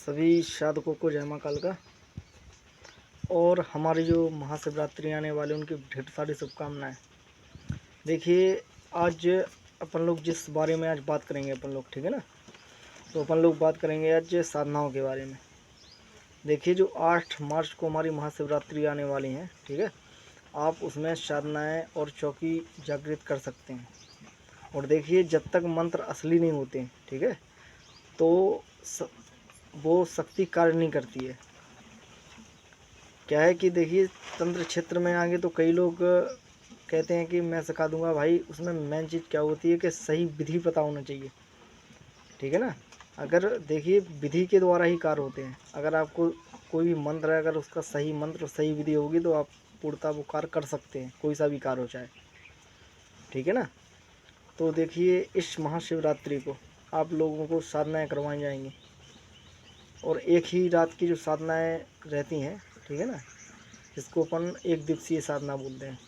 सभी साधकों को जय माँ काल का। और हमारी जो महाशिवरात्रि आने वाले उनकी ढेर सारी शुभकामनाएं। देखिए, आज अपन लोग जिस बारे में आज बात करेंगे अपन लोग, ठीक है ना, तो अपन लोग बात करेंगे आज साधनाओं के बारे में। देखिए, जो 8 मार्च को हमारी महाशिवरात्रि आने वाली है, ठीक है, आप उसमें साधनाएं और चौकी जागृत कर सकते हैं। और देखिए, जब तक मंत्र असली नहीं होते, ठीक है, तो वो शक्ति कार्य नहीं करती है। क्या है कि देखिए, तंत्र क्षेत्र में आगे तो कई लोग कहते हैं कि मैं सिखा दूंगा। भाई, उसमें मेन चीज़ क्या होती है कि सही विधि पता होना चाहिए, ठीक है ना। अगर देखिए, विधि के द्वारा ही कार्य होते हैं। अगर आपको कोई भी मंत्र है, अगर उसका सही मंत्र और सही विधि होगी तो आप पूर्णतः वो कार्य कर सकते हैं, कोई सा भी कार्य हो चाहे, ठीक है ना। तो देखिए, इस महाशिवरात्रि को आप लोगों को साधनाएँ करवाई जाएंगी और एक ही रात की जो साधनाएँ रहती हैं, ठीक है ना, जिसको अपन एक दिवसीय साधना बोलते हैं।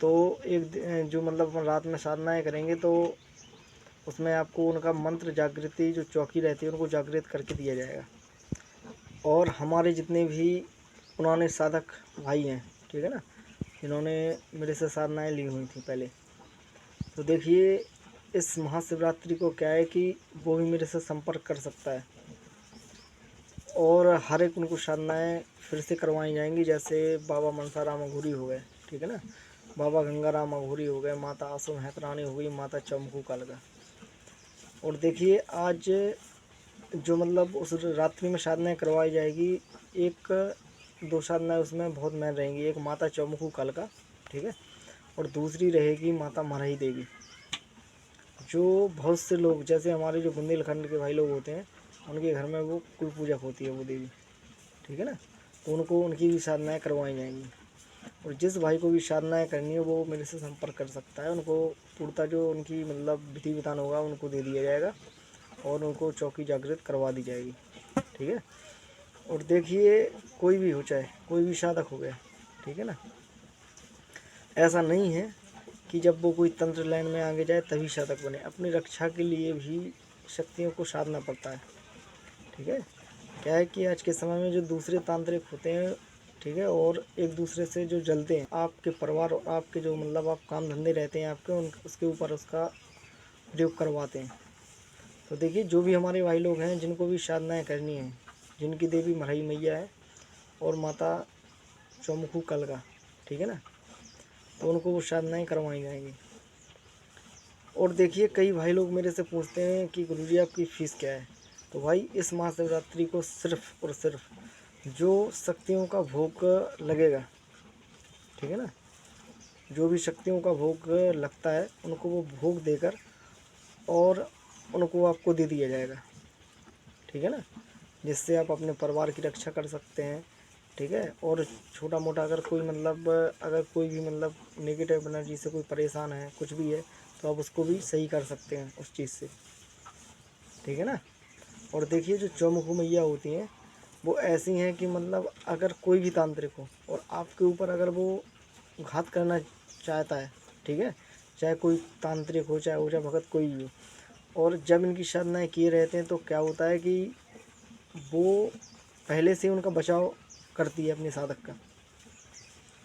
तो जो मतलब अपन रात में साधनाएँ करेंगे तो उसमें आपको उनका मंत्र जागृति जो चौकी रहती है उनको जागृत करके दिया जाएगा। और हमारे जितने भी पुराने साधक भाई हैं, ठीक है ना, जिन्होंने मेरे से साधनाएँ ली हुई थी पहले, तो देखिए, इस महाशिवरात्रि को क्या है कि वो भी मेरे से संपर्क कर सकता है और हर एक उनको साधनाएँ फिर से करवाई जाएंगी। जैसे बाबा मनसाराम अघोरी हो गए, ठीक है ना, बाबा गंगाराम अघोरी हो गए, माता आसो मेहतरानी हो गई, माता चमकू कालका। और देखिए, आज जो मतलब उस रात्रि में साधनाएँ करवाई जाएगी, एक दो साधनाएँ उसमें बहुत मेन रहेंगी। एक माता चौमुखू कालका, ठीक है, और दूसरी रहेगी माता मरही देवी। जो बहुत से लोग, जैसे हमारे जो बुंदेलखंड के भाई लोग होते हैं, उनके घर में वो कुल पूजक होती है वो देवी, ठीक है ना, तो उनको उनकी भी साधनाएँ करवाई जाएंगी। और जिस भाई को भी साधनाएँ करनी है वो मेरे से संपर्क कर सकता है। उनको पूर्णतः जो उनकी मतलब विधि विधान होगा उनको दे दिया जाएगा और उनको चौकी जागृत करवा दी जाएगी, ठीक है। और देखिए, कोई भी हो, चाहे कोई भी साधक हो गया, ठीक है ना, ऐसा नहीं है कि जब वो कोई तंत्र लाइन में आगे जाए तभी साधक बने। अपनी रक्षा के लिए भी शक्तियों को साधना पड़ता है, ठीक है। क्या है कि आज के समय में जो दूसरे तांत्रिक होते हैं, ठीक है, और एक दूसरे से जो जलते हैं, आपके परिवार और आपके जो मतलब आप काम धंधे रहते हैं आपके, उसके ऊपर उसका प्रयोग करवाते हैं। तो देखिए, जो भी हमारे भाई लोग हैं जिनको भी साधनाएँ करनी है, जिनकी देवी मरही मैया है और माता चौमुखू कालका, ठीक है ना, तो उनको वो साधनाएँ करवाई जाएंगी। और देखिए, कई भाई लोग मेरे से पूछते हैं कि गुरुजी आपकी फ़ीस क्या है। तो भाई, इस महाशिवरात्रि को सिर्फ और सिर्फ जो शक्तियों का भोग लगेगा, ठीक है ना, जो भी शक्तियों का भोग लगता है उनको वो भोग देकर और उनको आपको दे दिया जाएगा, ठीक है ना, जिससे आप अपने परिवार की रक्षा कर सकते हैं, ठीक है। और छोटा मोटा अगर कोई मतलब अगर कोई भी मतलब नेगेटिव एनर्जी से कोई परेशान है, कुछ भी है, तो आप उसको भी सही कर सकते हैं उस चीज़ से, ठीक है ना। और देखिए, जो चौमुखी मैया होती हैं वो ऐसी हैं कि मतलब अगर कोई भी तांत्रिक हो और आपके ऊपर अगर वो घात करना चाहता है, ठीक है, चाहे कोई तांत्रिक हो, चाहे ओझा भगत कोई भी हो, और जब इनकी साधनाएँ किए रहते हैं तो क्या होता है कि वो पहले से उनका बचाव करती है अपने साधक का,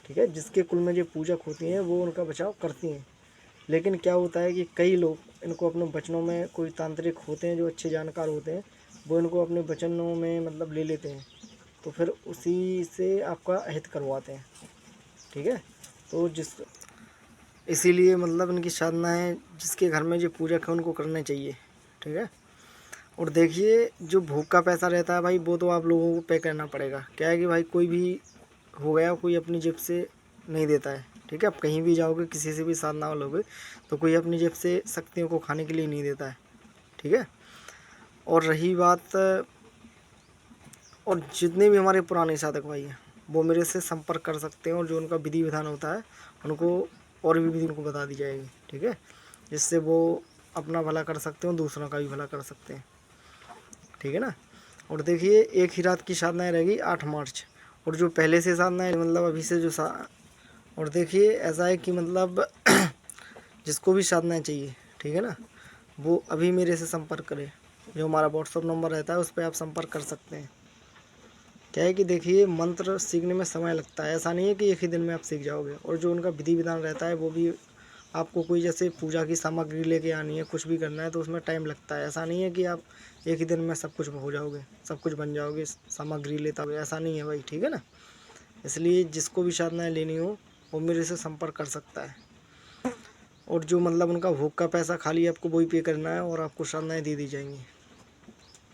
ठीक है। जिसके कुल में जो पूजक होती हैं वो उनका बचाव करती हैं। लेकिन क्या होता है कि कई लोग इनको अपने वचनों में, कोई तांत्रिक होते हैं जो अच्छे जानकार होते हैं, वो इनको अपने वचनों में मतलब ले लेते हैं, तो फिर उसी से आपका अहित करवाते हैं, ठीक है। तो इसीलिए मतलब इनकी साधनाएँ जिसके घर में जो पूजक है उनको करने चाहिए, ठीक है। और देखिए, जो भोग का पैसा रहता है भाई, वो तो आप लोगों को पे करना पड़ेगा। क्या है कि भाई, कोई भी हो गया, कोई अपनी जेब से नहीं देता है, ठीक है। आप कहीं भी जाओगे, किसी से भी साधना लोगे, तो कोई अपनी जेब से शक्तियों को खाने के लिए नहीं देता है, ठीक है। और रही बात, और जितने भी हमारे पुराने साधक भाई हैं वो मेरे से संपर्क कर सकते हैं और जो उनका विधि विधान होता है उनको और भी विधि उनको बता दी जाएगी, ठीक है, जिससे वो अपना भला कर सकते हैं और दूसरों का भी भला कर सकते हैं, ठीक है ना। और देखिए, एक ही रात की साधनाएँ रहेगी 8 मार्च, और जो पहले से साधनाएँ मतलब अभी से और देखिए, ऐसा है कि मतलब जिसको भी साधनाएँ चाहिए, ठीक है ना, वो अभी मेरे से संपर्क करे। जो हमारा व्हाट्सअप नंबर रहता है उस पर आप संपर्क कर सकते हैं। क्या है कि देखिए मंत्र सीखने में समय लगता है, ऐसा नहीं है कि एक ही दिन में आप सीख जाओगे। और जो उनका विधि विधान रहता है वो भी आपको कोई जैसे पूजा की सामग्री लेके आनी है, कुछ भी करना है तो उसमें टाइम लगता है। ऐसा नहीं है कि आप एक ही दिन में सब कुछ हो जाओगे, सब कुछ बन जाओगे सामग्री लेता हुए, ऐसा नहीं है भाई, ठीक है ना। इसलिए जिसको भी साधनाएँ लेनी हो वो मेरे से संपर्क कर सकता है। और जो मतलब उनका भोग का पैसा खाली आपको वही पे करना है और आपको साधनाएँ दे दी जाएंगी,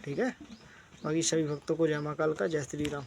ठीक है। बाकी सभी भक्तों को जय महाकाल का, जय श्री राम।